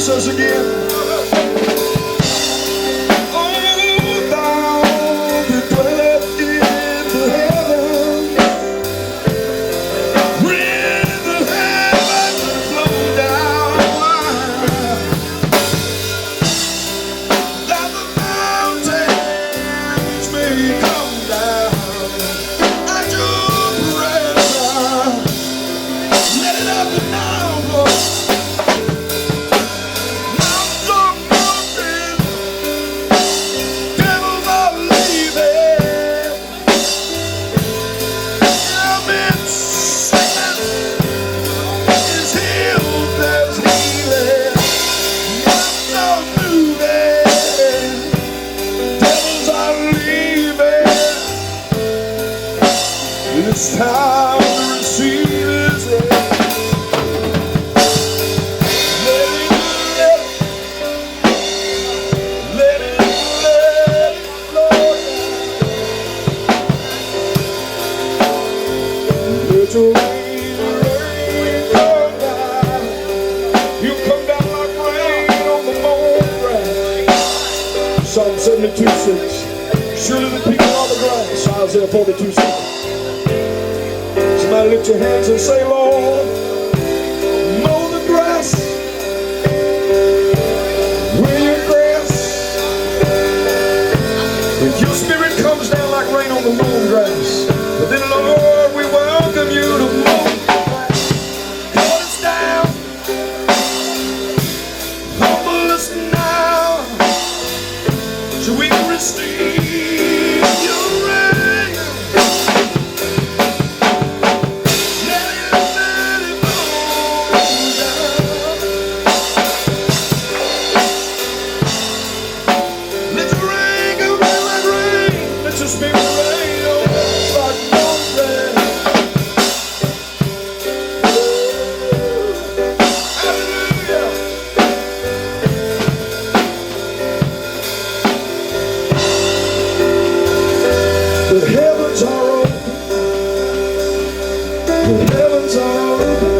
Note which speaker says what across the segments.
Speaker 1: us again. It's time to receive His rain. Let it flow down. Let your rain come down. You come down like rain on the mown grass. Psalm 72:6. Surely the people are the grass. Isaiah 42:6. Somebody lift your hands and say, Lord, mow the grass with your grass. If your spirit comes down like rain on the mown grass, but then, Lord, we welcome you to mow the grass. Cut us down, humble us now, so we can receive your rain. The heavens are open. The heavens are open.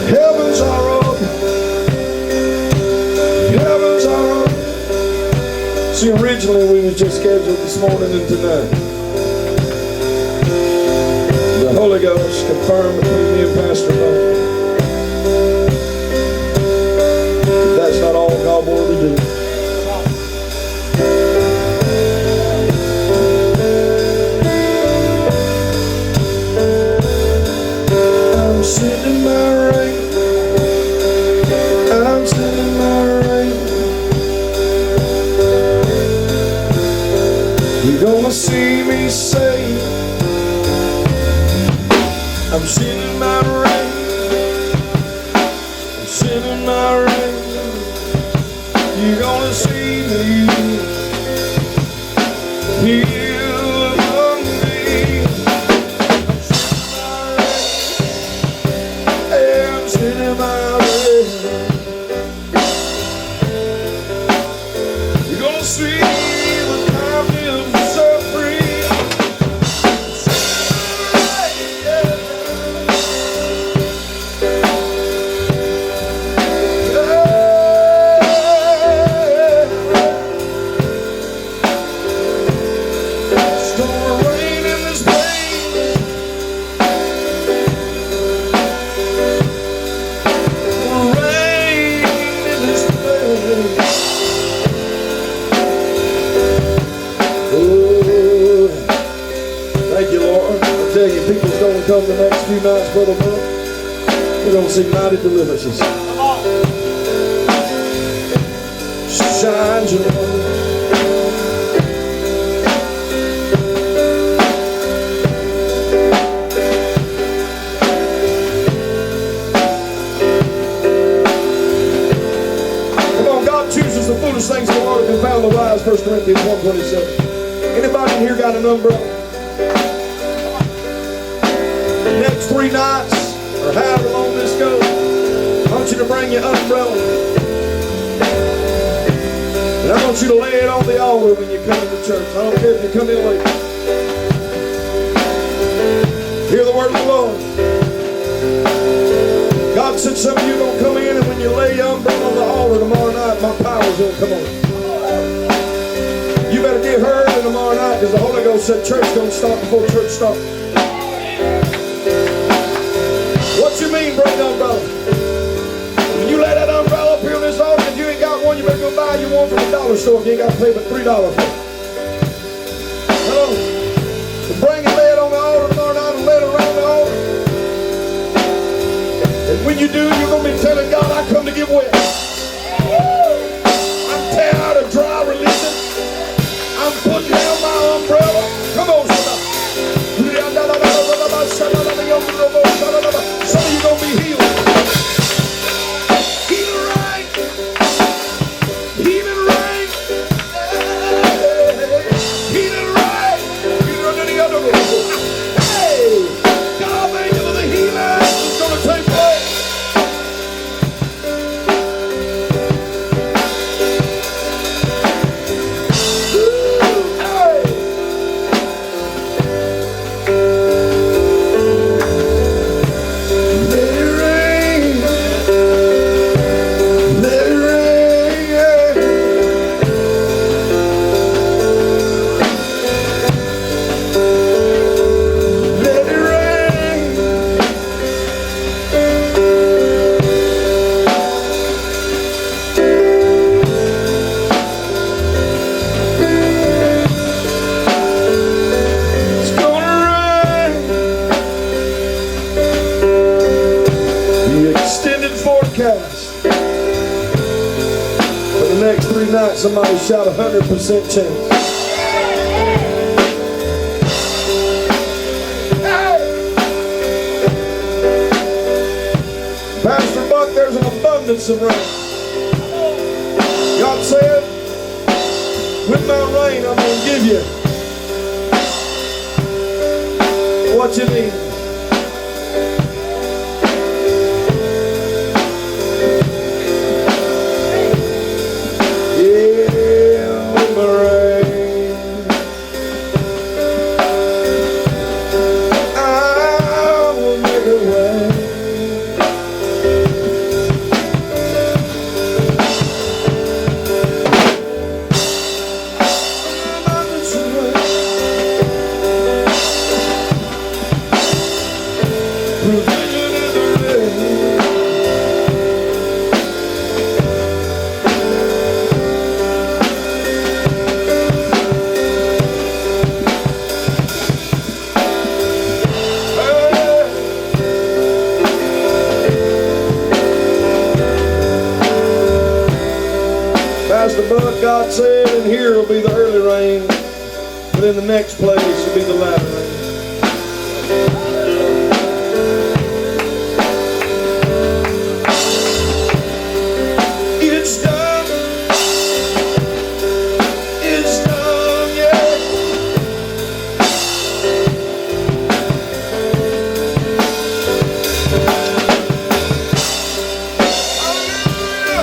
Speaker 1: Heavens are open. Heavens are open. See, originally we was just scheduled this morning and tonight. The Holy Ghost confirmed between me and Pastor Bob. Not all God wanted to do. I'm sitting in my rain. I'm sitting in my rain. You're gonna see me say, I'm sitting in my rain. I'm sitting in my rain. You're gonna see me heal among me. I'm sitting in my rain. You're gonna see the confidence set free. People's going to come the next few nights, Brother Monk. We're going to see mighty deliverances. Shine your light. Come on, God chooses the foolish things of the world to confound the wise, 1 Corinthians 1:27. Anybody in here got an umbrella? Next 3 nights, or however long this goes, I want you to bring your umbrella. And I want you to lay it on the altar when you come to church. I don't care if you come in late. word of the Lord. God said some of you going to come in, and when you lay your umbrella on the altar tomorrow night, my power's going to come on. You better get heard tomorrow night, because the Holy Ghost said church going to start before church starts. What you mean, bring the umbrella? When you lay that umbrella up here on this altar, if you ain't got one, you better go buy you one from the dollar store. If you ain't got to pay but $3 for it. Hello? So bring it, lay it on the altar tomorrow night, and lay it around the altar. And when you do, you're going to be telling God, I come to give way. I'm tired of dry religion. I'm putting down my umbrella. Come on, somebody. Some of you going to be healed. Healing rain. Healing rain. Healing rain. Hey, God, thank you for the healing. It's going to take place. For the next 3 nights, somebody shout 100% chance. Pastor Buck, there's an abundance of rain. God said, with my rain, I'm going to give you what you need. God said, and here will be the early rain, but in the next place will be the latter rain. It's done. It's done, yeah. Hallelujah.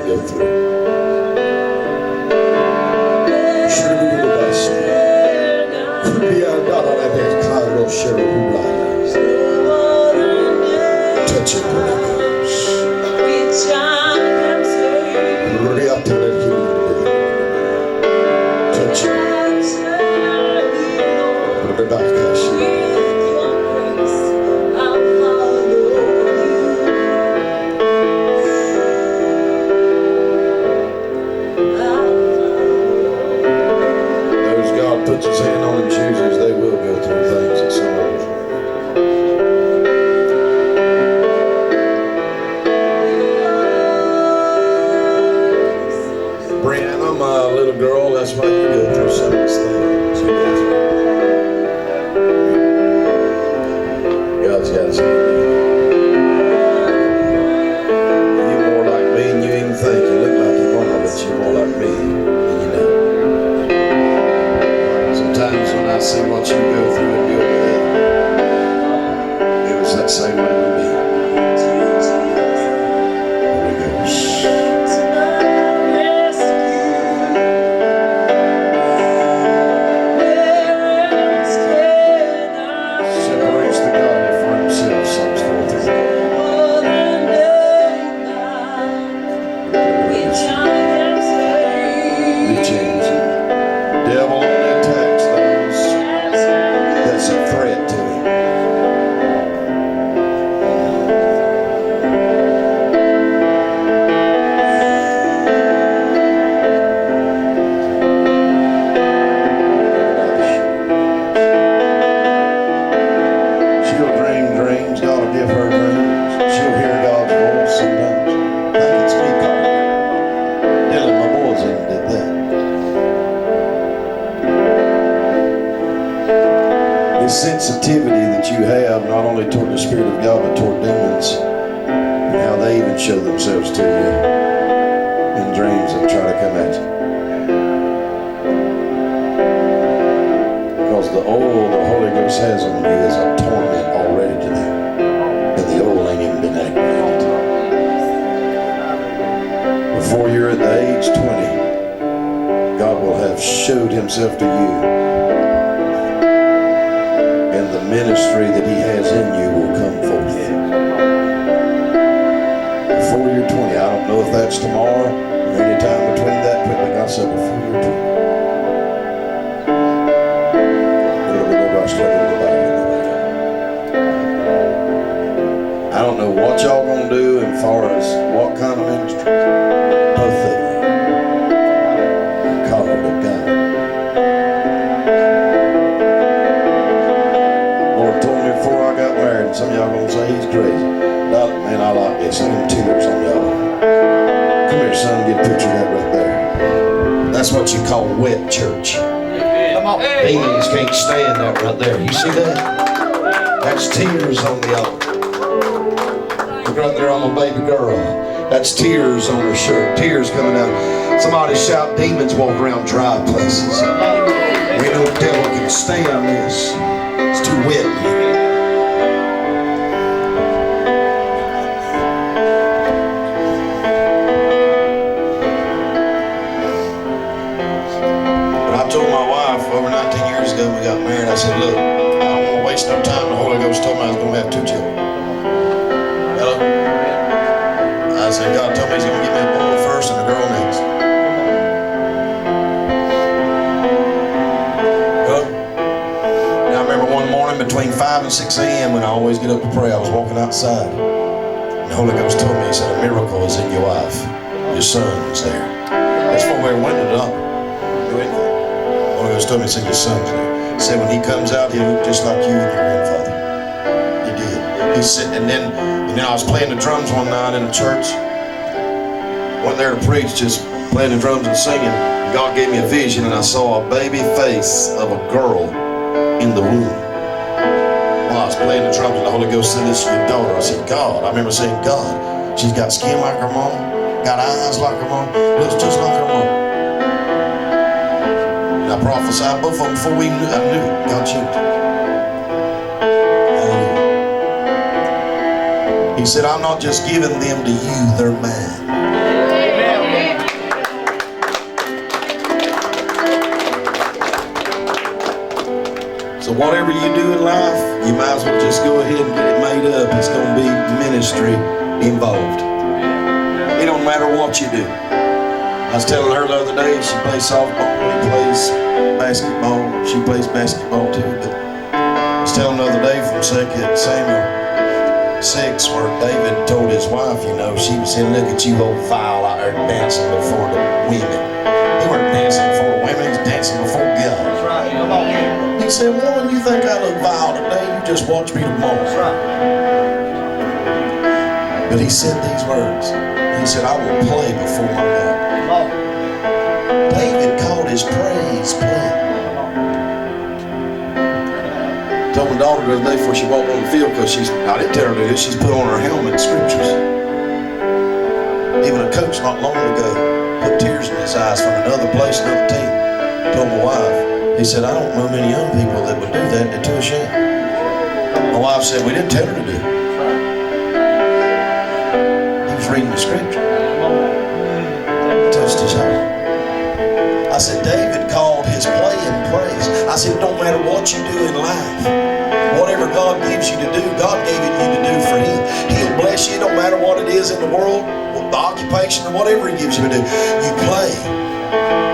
Speaker 1: go through. Touch it, Holy Ghost. Touch it. Those God puts his hand on and chooses, they will go through things that some others will. Brianna, my little girl, that's why you go through some of these things. You go through. God's got his hand. You're more like me than you even think. You look like you are, but you're more like me than you know. Sometimes when I see what you go through and deal with it was that same way with me. Holy Ghost. Separates the godly from himself, Psalms 4:3. New James. Devil only attacks those that's a threat to him. She'll dream dreams. God will give her dreams. She'll hear God's voice sometimes. I think it's me calling. Dylan, my boys even did that. This sensitivity that you have, not only toward the Spirit of God, but toward demons, and how they even show themselves to you in dreams and try to come at you. Because the oil the Holy Ghost has on you is a torment already to them, and the oil ain't even been activated. Before you're at the age 20, God will have showed himself to you, and the ministry that he has in you will come forth. Before you're 20, I don't know if that's tomorrow or any time between that, but like I said, before you're 20. I don't know what y'all gonna do as far as what kind of ministry. Both of you. Called of God. Lord told me before I got married, and some of y'all gonna say he's crazy. Man, I like this. Look at them tears on y'all. Come here, son, get a picture of that right there. That's what you call wet church. Come on. Demons can't stand that right there. You see that? That's tears on the altar. Look right there on my baby girl. That's tears on her shirt. Tears coming out. Somebody shout, demons walk around dry places. We know the devil can stand this. It's too wet. When I told my wife over 19 years ago we got married, I said, look, I don't want to waste no time. The Holy Ghost told me I was going to have 2 children. Hello? I said, God told me he's going to give me a boy first and a girl next. Hello? And I remember one morning between 5 and 6 a.m. when I always get up to pray, I was walking outside. And the Holy Ghost told me, he said, a miracle is in your wife. Your son's there. That's before we went to the doctor. Do anything. The Holy Ghost told me, he said, your son's there. He said, when he comes out, he'll look just like you and your grandfather. He did. He said, and then I was playing the drums one night in a church. Went there to preach, just playing the drums and singing. God gave me a vision, and I saw a baby face of a girl in the womb. While I was playing the drums, and the Holy Ghost said, this is your daughter. I said, God. I remember saying, God, she's got skin like her mom, got eyes like her mom, looks just like her mom. And I prophesied both of them before we knew. I knew it. God showed it. He said, I'm not just giving them to you, they're mine.
Speaker 2: So whatever you do in life, you might as well just go ahead and get it made up. It's going to be ministry involved. It don't matter what you do. I was telling her the other day, she plays softball, he plays basketball. She plays basketball too. But I was telling the other day from 2 Samuel 6, where David told his wife, you know, she was saying, look at you old foul out there dancing before the women. He weren't dancing before the women, he was dancing before God.
Speaker 3: That's right. Come on.
Speaker 2: He said, woman, you think I look vile today? You just watch me tomorrow.
Speaker 3: That's right.
Speaker 2: But he said these words. He said, I will play before my God.
Speaker 3: Come on.
Speaker 2: David called his praise play. Told my daughter the other day before she walked on the field, because I didn't tell her to do this, she's put on her helmet scriptures. Even a coach not long ago put tears in his eyes from another place, another team. Told my wife, he said, I don't know many young people that would do that. They're too ashamed. My wife said, we didn't tell her to do it. He was reading the scripture. Touched his heart. I said, David called his play and praise. I said, it don't matter what you do in life. Whatever God gives you to do, God gave it you to do for Him. He'll bless you. It don't matter what it is in the world, the occupation or whatever He gives you to do. You play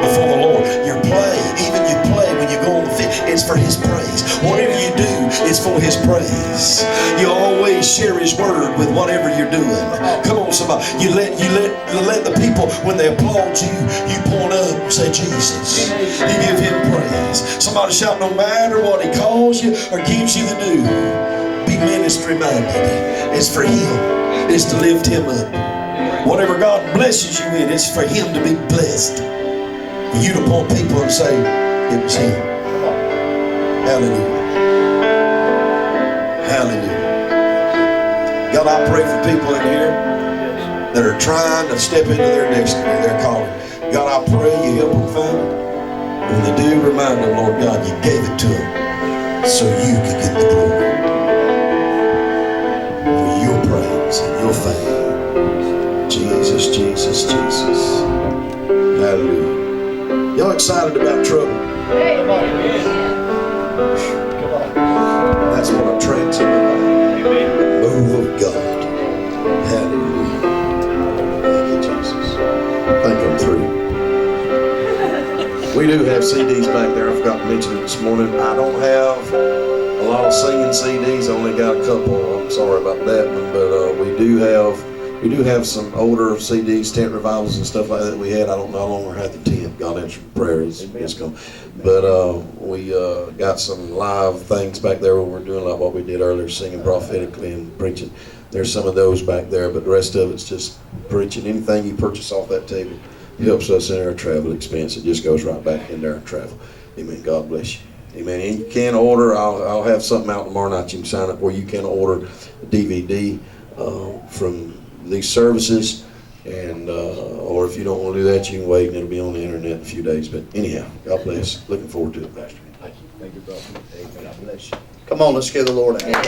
Speaker 2: before the Lord. You play, even you play when you go on the field, it's for His praise. Whatever you do, it's for His praise. You always share His word with whatever you're doing. Come on, somebody. You let the people, when they applaud you, you point up and say Jesus. You give Him praise. Somebody shout, no matter what He calls you or gives you to do, be ministry minded. It's for Him. It's to lift Him up. Whatever God blesses you in, it's for Him to be blessed. For you to point people and say, it was Him. Hallelujah. Hallelujah. God, I pray for people in here that are trying to step into their destiny, their calling. God, I pray you help them find it. When they do, remind them, Lord God, you gave it to them so you could get the glory. For your praise and your fame. Jesus, Jesus, Jesus. Hallelujah. Y'all excited about trouble?
Speaker 3: Come on. Come on.
Speaker 2: That's what attracts in my life. Move of God. Hallelujah. Thank you, Jesus. I think I'm through. We do have CDs back there. I forgot to mention it this morning. I don't have a lot of singing CDs. I only got a couple. I'm sorry about that one, but we do have some older CDs, tent revivals and stuff like that we had. I don't no longer have the tent. God answered prayer. It's gone. But we got some live things back there where we're doing like what we did earlier, singing prophetically and preaching. There's some of those back there, but the rest of it's just preaching. Anything you purchase off that table helps us in our travel expense. It just goes right back into our travel. Amen. God bless you. Amen. And you can order. I'll have something out tomorrow night. You can sign up where you can order a DVD from these services, and or if you don't want to do that, you can wait and it'll be on the internet in a few days. But anyhow, God bless. Looking forward to it, Pastor.
Speaker 3: Thank you, brother. Amen. God bless you. Come on, let's give the Lord a hand.